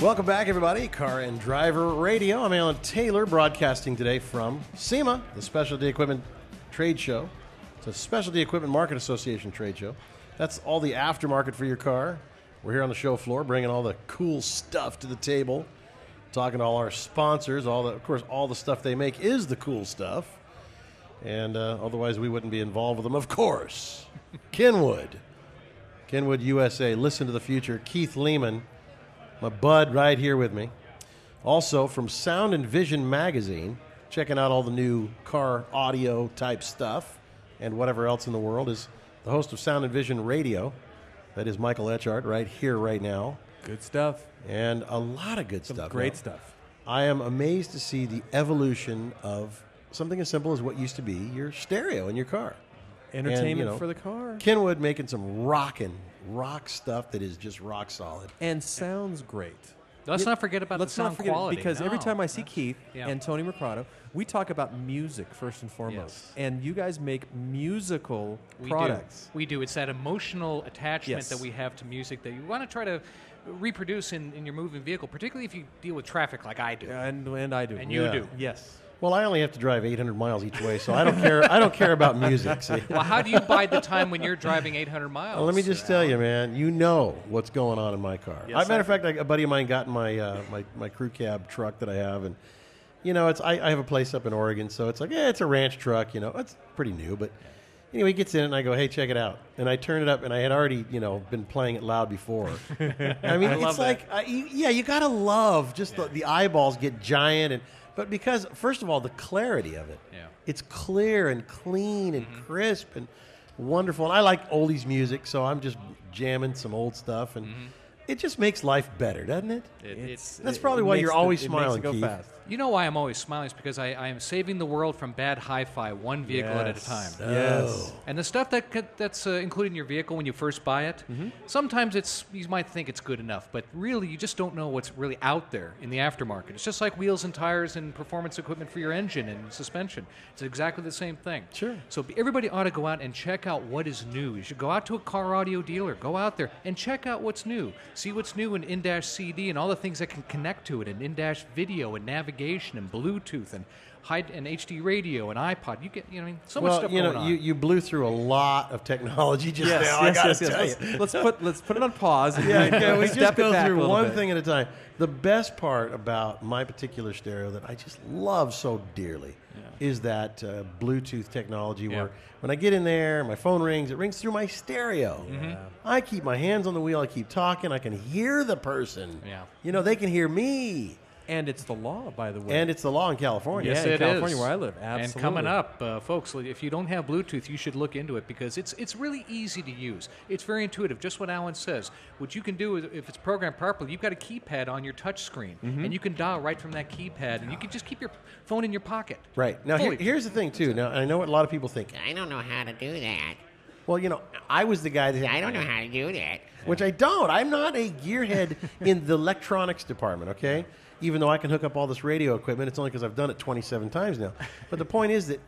Welcome back, everybody. Car and Driver Radio. I'm Alan Taylor, broadcasting today from SEMA, the Specialty Equipment Trade Show. It's a Specialty Equipment Market Association trade show. That's all the aftermarket for your car. We're here on the show floor, bringing all the cool stuff to the table, talking to all our sponsors. Of course, all the stuff they make is the cool stuff, and otherwise we wouldn't be involved with them. Of course, Kenwood USA. Listen to the future. Keith Lehman. My bud right here with me. Also from Sound and Vision magazine, checking out all the new car audio type stuff and whatever else in the world, is the host of Sound and Vision Radio. That is Michael Etchart right here, right now. Good stuff. And a lot of good stuff. Great stuff. I am amazed to see the evolution of something as simple as what used to be your stereo in your car. Entertainment for the car. Kenwood making some rock stuff that is just rock solid. And sounds great. Let's not forget about the sound quality. Because every time I see Keith and Tony Mercado, we talk about music first and foremost. Yes. And you guys make musical products. We do. It's that emotional attachment that we have to music that you want to try to reproduce in your moving vehicle, particularly if you deal with traffic like I do. And I do. And you do. Yes. Well, I only have to drive 800 miles each way, so I don't care. I don't care about music. See? Well, how do you bide the time when you're driving 800 miles? Well, let me just tell you, man. You know what's going on in my car. Yes, As a matter of fact, a buddy of mine got in my crew cab truck that I have, and I have a place up in Oregon, so it's like, it's a ranch truck. It's pretty new, but anyway, he gets in it, and I go, hey, check it out, and I turn it up, and I had already been playing it loud before. I mean, it's like, you gotta love just the eyeballs get giant But because, first of all, the clarity of it. Yeah. It's clear and clean and crisp and wonderful. And I like oldies music, so I'm just jamming some old stuff. And it just makes life better, doesn't it? That's probably why you're always smiling, Keith. Fast. You know why I'm always smiling? It's because I am saving the world from bad hi-fi, one vehicle at a time. Yes. And the stuff that's included in your vehicle when you first buy it, sometimes you might think it's good enough, but really you just don't know what's really out there in the aftermarket. It's just like wheels and tires and performance equipment for your engine and suspension. It's exactly the same thing. Sure. So everybody ought to go out and check out what is new. You should go out to a car audio dealer, go out there and check out what's new. See what's new in in-dash CD and all the things that can connect to it, and in-dash video and navigation and Bluetooth and HD radio and iPod. You get, so much stuff going on. You blew through a lot of technology just now. I gotta tell you. Let's put it on pause. And we just go through one bit. thing at a time. The best part about my particular stereo that I just love so dearly is that Bluetooth technology where when I get in there, my phone rings, it rings through my stereo. I keep my hands on the wheel, I keep talking, I can hear the person. They can hear me. And it's the law, by the way. And it's the law in California. Yes, in it California is. where I live. Absolutely. And coming up, folks, if you don't have Bluetooth, you should look into it because it's really easy to use. It's very intuitive, just what Alan says. What you can do is, if it's programmed properly, you've got a keypad on your touch screen, and you can dial right from that keypad, and you can just keep your phone in your pocket. Right. Now, here's the thing, too. Now, I know what a lot of people think. I don't know how to do that. Well, I was the guy that said, I don't know how to do that. Which I don't. I'm not a gearhead in the electronics department, okay? Even though I can hook up all this radio equipment, it's only because I've done it 27 times now. But the point is that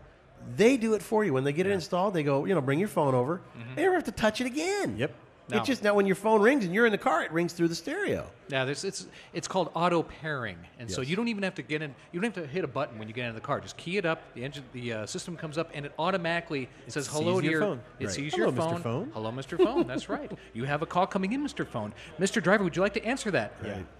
they do it for you. When they get it installed, they go, bring your phone over. They never have to touch it again. Yep. It's just now when your phone rings and you're in the car, it rings through the stereo. Yeah, it's called auto pairing, and so you don't even have to get in. You don't have to hit a button when you get into the car. Just key it up. The system comes up, and it automatically says hello to your phone. It sees Hello, your phone. Mr. Phone. Hello, Mr. Phone. That's right. You have a call coming in, Mr. Phone. Mr. Driver, would you like to answer that?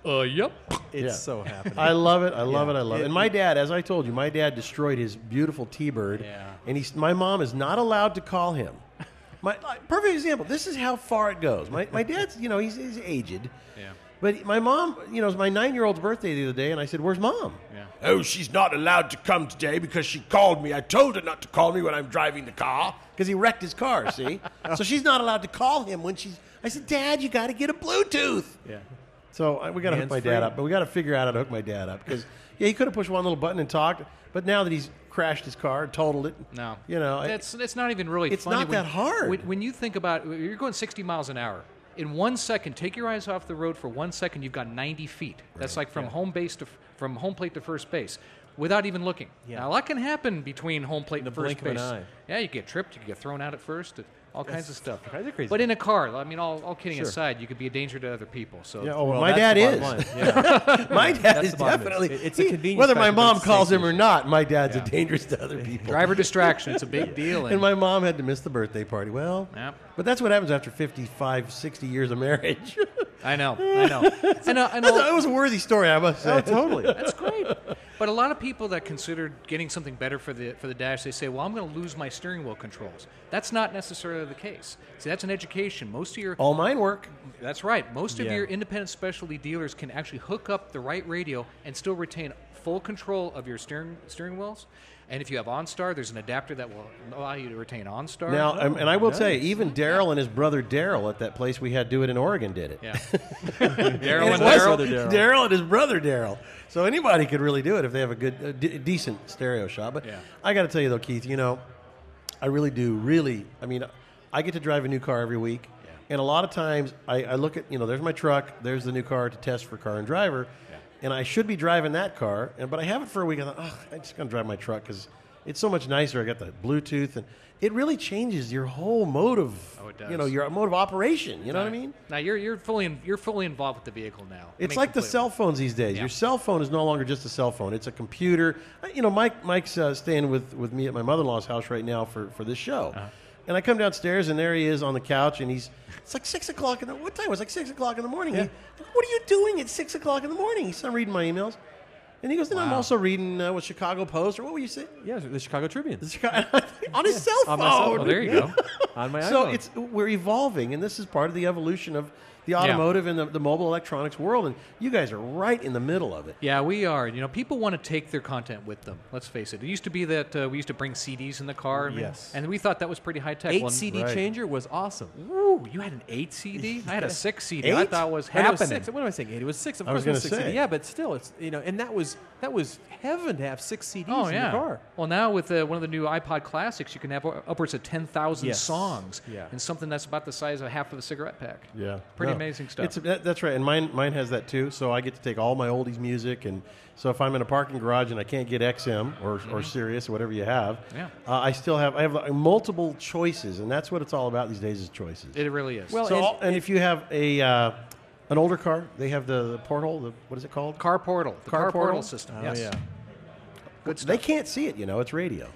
Yep. It's so happening. I love it. I love it. And my dad, as I told you, my dad destroyed his beautiful T-Bird. Yeah. And my mom is not allowed to call him. Perfect example. This is how far it goes. My dad's, he's aged. Yeah. But my mom, it was my 9-year-old's birthday the other day, and I said, "Where's Mom?" Yeah. Oh, she's not allowed to come today because she called me. I told her not to call me when I'm driving the car. Because he wrecked his car, see? So she's not allowed to call him when she's... I said, "Dad, you got to get a Bluetooth." Yeah. So we got to hook my dad up. But we got to figure out how to hook my dad up. Because, he could have pushed one little button and talked. But now that he's crashed his car, totaled it. No. It's not even really it's funny. not that hard. When you think about it, you're going 60 miles an hour. In 1 second, take your eyes off the road for 1 second, you've got 90 feet. That's like from home plate to first base. Without even looking. Yeah. Now, a lot can happen between home plate and the first blink of an base. eye. Yeah, you get tripped, you get thrown out at first. all kinds of stuff. Kinds of crazy. But in a car, I mean, all kidding Sure. aside, you could be a danger to other people. So Yeah, oh, Well, my that's dad the bottom is. line. Yeah. My dad That's is the bottom line. definitely. It's a convenience whether my factor, but mom it's calls him safety or not, my dad's a dangerous to other people. driver distraction, it's a big deal. And my mom had to miss the birthday party. Well, Yep. but that's what happens after 55, 60 years of marriage. I know. I know. It was a worthy story, I must say. Oh, totally. That's great. But a lot of people that consider getting something better for the dash, they say, well, I'm going to lose my steering wheel controls. That's not necessarily the case. See, that's an education. Most of your All mine work. That's right. Most of Yeah. your independent specialty dealers can actually hook up the right radio and still retain full control of your steering wheels. And if you have OnStar, there's an adapter that will allow you to retain OnStar. Now, and I will tell you, nice. even Daryl and his brother Daryl at that place we had do it in Oregon did it. Yeah. And Daryl it and was Daryl. Daryl and his brother Daryl. So anybody could really do it if they have a good, decent stereo shop. But Yeah. I got to tell you though, Keith, I really do. I mean, I get to drive a new car every week, and a lot of times I look at there's my truck, there's the new car to test for car and driver, and I should be driving that car, but I have it for a week. I thought, I'm just gonna drive my truck because it's so much nicer. I got the Bluetooth, and it really changes your whole mode of Oh, it does. your mode of operation. You know what I mean? Now you're fully involved with the vehicle now. It's I mean, like the completely. cell phones these days. Yeah. Your cell phone is no longer just a cell phone. It's a computer. Mike's staying with me at my mother-in-law's house right now for this show. And I come downstairs, and there he is on the couch, and it's like 6 o'clock what time? It was like 6 o'clock in the morning. Yeah. What are you doing at 6 o'clock in the morning? He said, I'm reading my emails. And he goes, then I'm Wow. also reading what Chicago Post, or what were you saying? Yeah, the Chicago Tribune. On his cell phone. On my cell phone. Oh, there you go. On my So iPhone. we're evolving, and this is part of the evolution of the automotive and the mobile electronics world, and you guys are right in the middle of it. Yeah, we are. People want to take their content with them. Let's face it. It used to be that we used to bring CDs in the car. Yes. And we thought that was pretty high tech. 8 CD Right. changer was awesome. Ooh, you had an 8 CD? I had a 6 CD. I 8? thought was And it was happening. 6. What am I saying? 8. It was 6. Of I course was it was gonna 6 say. CD. Yeah, but still, it's and that was heaven to have 6 CDs Oh, in yeah. your car. Well, now with one of the new iPod Classics, you can have upwards of 10,000 Yes. songs Yeah. in something that's about the size of half of a cigarette pack. Yeah, Pretty amazing stuff. That's right, and mine has that too. So I get to take all my oldies music, and so if I'm in a parking garage and I can't get XM or Sirius or whatever you have, Yeah. I have like, multiple choices, and that's what it's all about these days is choices. It really is. Well, So and- if you have an older car, they have the porthole. What is it called? Car Portal. The Car Car Portal Portal? system. Oh, yes. yeah. Good stuff. They can't see it, it's radio.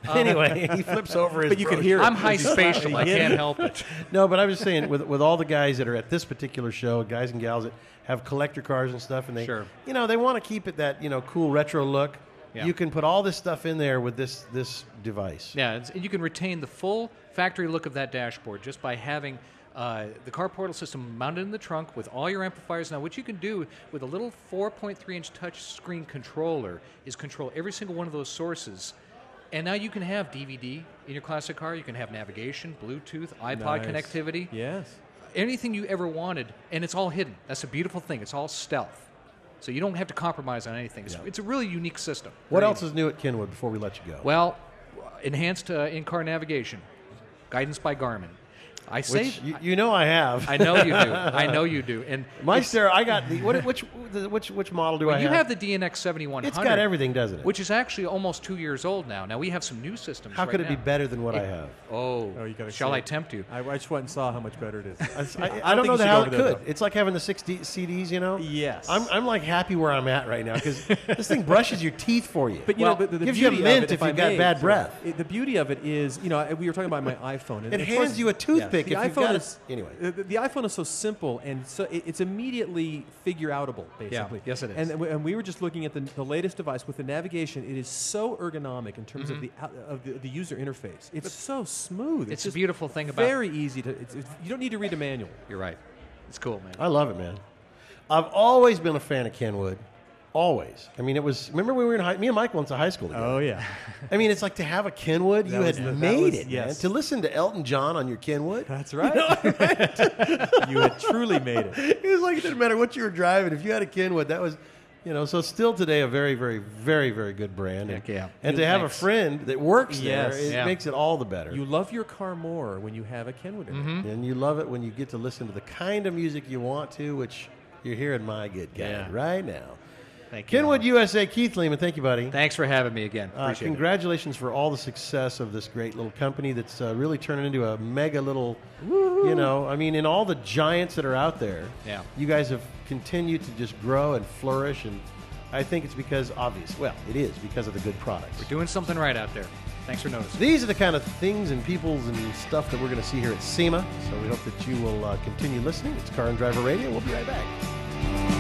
Anyway, he flips over his. But you can brochure. hear it. I'm high spatial. I can't help it. No, but I was saying with all the guys that are at this particular show, guys and gals that have collector cars and stuff, and they Sure. they want to keep it that cool retro look. Yeah. You can put all this stuff in there with this device. Yeah, you can retain the full factory look of that dashboard just by having the Car Portal system mounted in the trunk with all your amplifiers. Now, what you can do with a little 4.3-inch touch screen controller is control every single one of those sources. And now you can have DVD in your classic car. You can have navigation, Bluetooth, iPod Nice. connectivity. Yes. Anything you ever wanted, and it's all hidden. That's a beautiful thing. It's all stealth. So you don't have to compromise on anything. It's a really unique system. What Very else is new at Kenwood before we let you go? Well, enhanced in-car navigation, guidance by Garmin. I say, Which I have. I know you do. I know you do. And My it's- stereo. I got which model do I you have? have the DNX 7100. It's got everything, doesn't it? Which is actually almost 2 years old now. Now we have some new systems. How right could it be now. better than what I have? Oh, Oh, you gotta shall see I it. tempt you? I just went and saw how much better it is. I don't think know you should how go it over there, could. though. It's like having the 6 CDs, Yes. I'm like happy where I'm at right now because this thing brushes your teeth for you. But It the gives you a beauty mint of it, if I you've got may, bad so breath. The beauty of it is, we were talking about my iPhone. And It of hands course- you a toothpick The if you've iPhone got is anyway. The iPhone is so simple and so it's immediately figure outable, basically. Yes, it is. And we were just looking at the latest device with the navigation. It is so ergonomic in terms of the user interface. It's so smooth. It's a just beautiful thing about- very easy to. You don't need to read a manual. You're right. It's cool, man. I love it, man. I've always been a fan of Kenwood. Always. I mean, it was. Remember when we were in me and Mike went to high school together. yeah. I mean, it's like to have a Kenwood. You had that made was- it, man. yes. To listen to Elton John on your Kenwood. That's right. You had truly made it. It was like it didn't matter what you were driving. If you had a Kenwood, that was, so still today a very, very, very, very good brand. Heck yeah. And Good to have a mix. friend that works Yes. there, it Yeah. makes it all the better. You love your car more when you have a Kenwood in it. And you love it when you get to listen to the kind of music you want to, which you're hearing my good guy Yeah. right now. Thank you. Kenwood USA, Keith Lehman. Thank you, buddy. Thanks for having me again. Appreciate it. Congratulations for all the success of this great little company that's really turning into a mega little, in all the giants that are out there, Yeah. you guys have continued to just grow and flourish, and I think it's because it is because of the good products. We're doing something right out there. Thanks for noticing. These are the kind of things and peoples and stuff that we're going to see here at SEMA, so we hope that you will continue listening. It's Car and Driver Radio. We'll be right back.